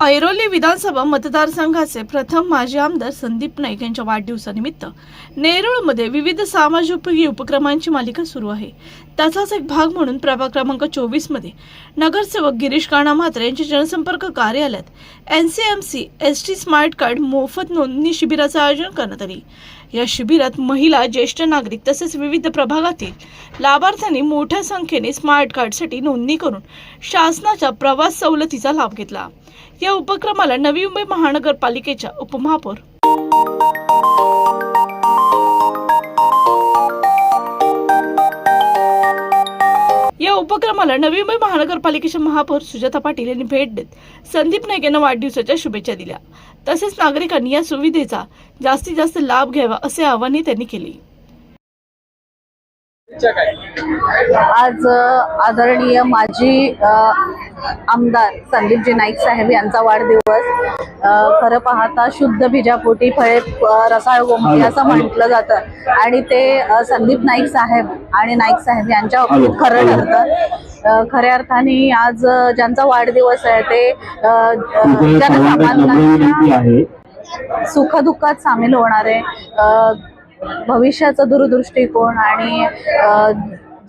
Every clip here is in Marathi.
ऐरोली विधानसभा मतदारसंघाचे प्रथम माजी आमदार संदीप नाईक यांच्या वाढदिवसानिमित्त नेरूळमध्ये विविध सामाजिक उपक्रमांची मालिका सुरू आहे। त्याचाच एक भाग म्हणून प्रभाग क्रमांक 24 मध्ये नगरसेवक गिरीश म्हात्रे यांच्या जनसंपर्क कार्यालयात एनसीएमसी एसटी स्मार्ट कार्ड मोफत नोंदणी शिबिराचे आयोजन करण्यात आले। या शिबिरात महिला, ज्येष्ठ नागरिक तसेच विविध प्रभागातील लाभार्थ्यांनी मोठ्या संख्येने स्मार्ट कार्डसाठी नोंदणी करून शासनाच्या प्रवास सवलतीचा लाभ घेतला। या उपक्रमाला नवी मुंबई महानगरपालिकेच्या उपमहापौर महापौर सुजाता पाटील यांनी भेट देत संदीप नाईक यांना वाढदिवसाच्या शुभेच्छा दिल्या। तसेच नागरिकांनी या सुविधेचा जास्तीत जास्त लाभ घ्यावा असे आवाहनही त्यांनी केले। आज आदरणीय माजी आमदार संदीपजी नाईक साहेब यांचा वाढदिवस। खरं पाहता शुद्ध बीजापोटी फळे रसाळ गोमटी असं म्हटलं जातं आणि ते संदीप नाईक साहेब आणि नाईक साहेब यांच्या खरं ठरतं। खऱ्या अर्थाने आज ज्यांचा वाढदिवस आहे ते जनसामान्यांच्या सुखदुःखात सामील होणारे, भविष्याचा दूरदृष्टिकोन आणि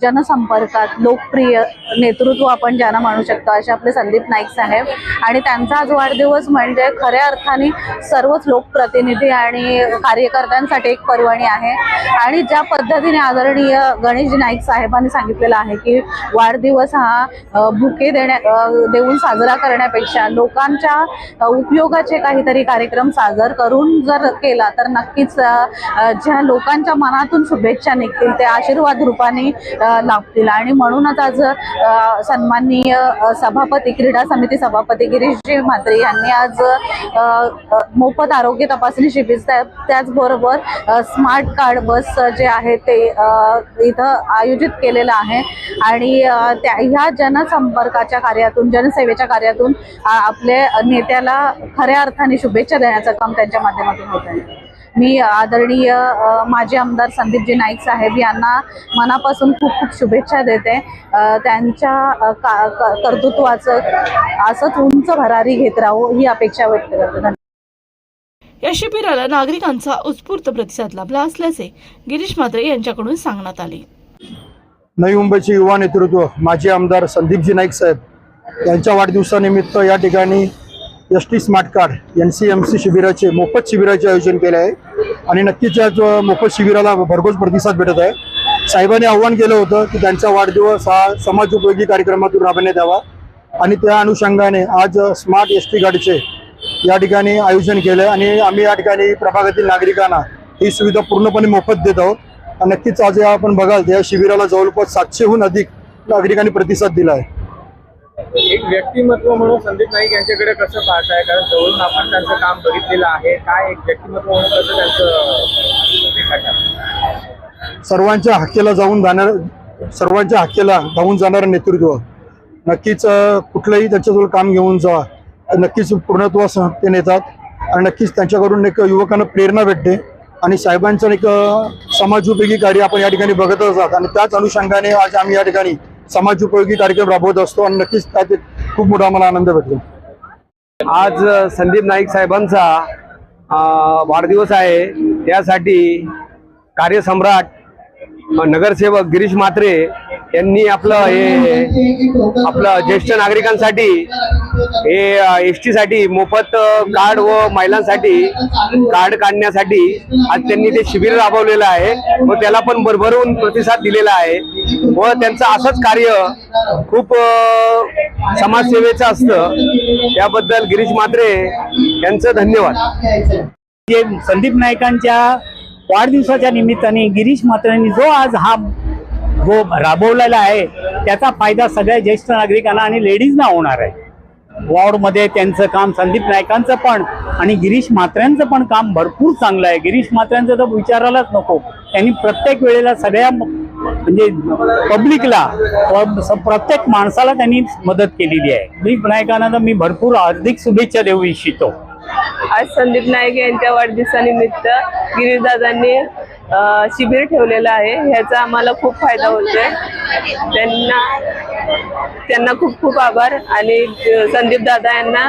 जनसंपर्कात लोकप्रिय नेतृत्व आपण ज्यांना म्हणू शकतो असे आपले संदीप नाईक साहेब। आणि त्यांचा आज वाढदिवस म्हणजे खऱ्या अर्थाने सर्वच लोकप्रतिनिधी आणि कार्यकर्त्यांसाठी एक पर्वणी आहे। आणि ज्या पद्धतीने आदरणीय गणेशजी नाईक साहेबांनी सांगितलेलं आहे की वाढदिवस हा बुके देऊन साजरा करण्यापेक्षा लोकांच्या उपयोगाचे काहीतरी कार्यक्रम सादर करून जर केला तर नक्कीच ज्या लोकांच्या मनातून शुभेच्छा निघतील ते आशीर्वाद रूपाने लाभतील। आणि म्हणूनच आज सन्माननीय सभापती, क्रीडा समिती सभापती गिरीशजी म्हात्रे यांनी आज मोफत आरोग्य तपासणी शिबिर, त्याचबरोबर स्मार्ट कार्ड बस जे आहे ते इथं आयोजित केलेलं आहे। आणि ह्या जनसंपर्काच्या कार्यातून, जनसेवेच्या कार्यातून आपल्या नेत्याला खऱ्या अर्थाने शुभेच्छा देण्याचं काम त्यांच्या माध्यमातून होत आहे। मी आदरणीय माजी आमदार संदीपजी नाईक साहेब यांना मनापासून खूप खूप शुभेच्छा देते। त्यांच्या कर्तृत्वाचं असंच उंच भरारी घेत राहू ही अपेक्षा व्यक्त करते। या शिबिराला नागरिकांचा उत्स्फूर्त प्रतिसाद लाभला असल्याचे गिरीश म्हात्रे यांच्याकडून सांगण्यात आले। नवी मुंबईचे युवा नेतृत्व माजी आमदार संदीपजी नाईक साहेब यांच्या वाढदिवसानिमित्त या ठिकाणी एसटी स्मार्ट कार्ड एनसीएमसी शिबिराचे मोफत शिबिराचे आयोजन केले आहे आणि नक्कीच या मोफत शिबिराला भरघोस प्रतिसाद भेटत आहे। साहेबांनी आव्हान केलं होतं की त्यांचा वाढदिवस हा समाजोपयोगी कार्यक्रमातून राबवण्यात यावा आणि त्या अनुषंगाने आज स्मार्ट एसटी कार्डचे या ठिकाणी आयोजन केलं आणि आम्ही या ठिकाणी प्रभागातील नागरिकांना ही सुविधा पूर्णपणे मोफत देत आहोत। नक्कीच आज आपण बघाल या शिबिराला जवळपास 700हून अधिक नागरिकांनी प्रतिसाद दिला आहे। एक व्यक्तिमत्व म्हणून संदीप नाईक यांच्याकडे कसं पाहताय, कारण जवळून आपण त्यांचं काम बघितलेलं आहे, काय एक व्यक्तिमत्व म्हणून कसं त्यांचं सर्वांच्या हक्केला धावून जाणारं नेतृत्व, नक्कीच कुठलंही त्यांच्याजवळ काम घेऊन जा नक्कीच पूर्णत्वास ते नेतात आणि नक्कीच त्यांच्याकडून एक युवकांना प्रेरणा भेटते आणि साहेबांचं एक समाजोपयोगी कार्य आपण या ठिकाणी बघत असतात आणि त्याच अनुषंगाने आज आम्ही या ठिकाणी समाजोपयोगी कार्यक्रम राबवत असतो आणि नक्कीच त्यात खूप मोठा मला आनंद भेटतो। आज संदीप नाईक साहेबांचा वाढदिवस आहे, त्यासाठी कार्यसम्राट नगरसेवक गिरीश म्हात्रे यांनी आपलं ज्येष्ठ नागरिकांसाठी हे एसटी साठी मोफत कार्ड व महिलांसाठी कार्ड काढण्यासाठी आज त्यांनी ते शिबिर राबवलेलं आहे व त्याला पण भरभरून प्रतिसाद दिलेला आहे व त्यांचं असंच कार्य खूप समाजसेवेचं असतं। त्याबद्दल गिरीश म्हात्रे यांचं धन्यवाद। जे संदीप नाईकांच्या वाढदिवसाच्या निमित्ताने गिरीश म्हात्रेंनी जो आज हा राबवलेला आहे त्याचा फायदा सगळ्या ज्येष्ठ नागरिकांना आणि लेडीजना होणार आहे। वॉर्डमध्ये त्यांचं काम, संदीप नाईकांचं पण आणि गिरीश म्हात्रेंचं पण काम भरपूर चांगलं आहे। गिरीश म्हात्रेंचं तर विचारायलाच नको, त्यांनी प्रत्येक वेळेला सगळ्या म्हणजे पब्लिकला, प्रत्येक माणसाला त्यांनी मदत केलेली आहे। संदीप नाईकांना तर मी भरपूर हार्दिक शुभेच्छा देऊ इच्छितो। आज संदीप नाईक यांच्या वाढदिवसानिमित्त गिरीशदादांनी शिबिर ठेवलेलं आहे, ह्याचा आम्हाला खूप फायदा होतोय। त्यांना खूप खूप आभार आणि संदीप दादा यांना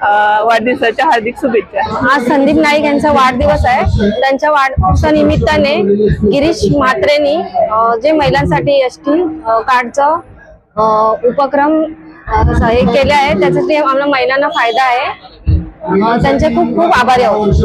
वाढदिवसाच्या हार्दिक शुभेच्छा. आज संदीप नाईक यांचा वाढदिवस आहे. त्यांच्या वाढदिवसानिमित्ताने गिरीश म्हात्रेंनी जे महिलांसाठी एसटी कार्डचं उपक्रम हे केले आहे त्यासाठी आम्हाला महिलांना फायदा आहे. त्यांचे खूप खूप आभारी आहोत.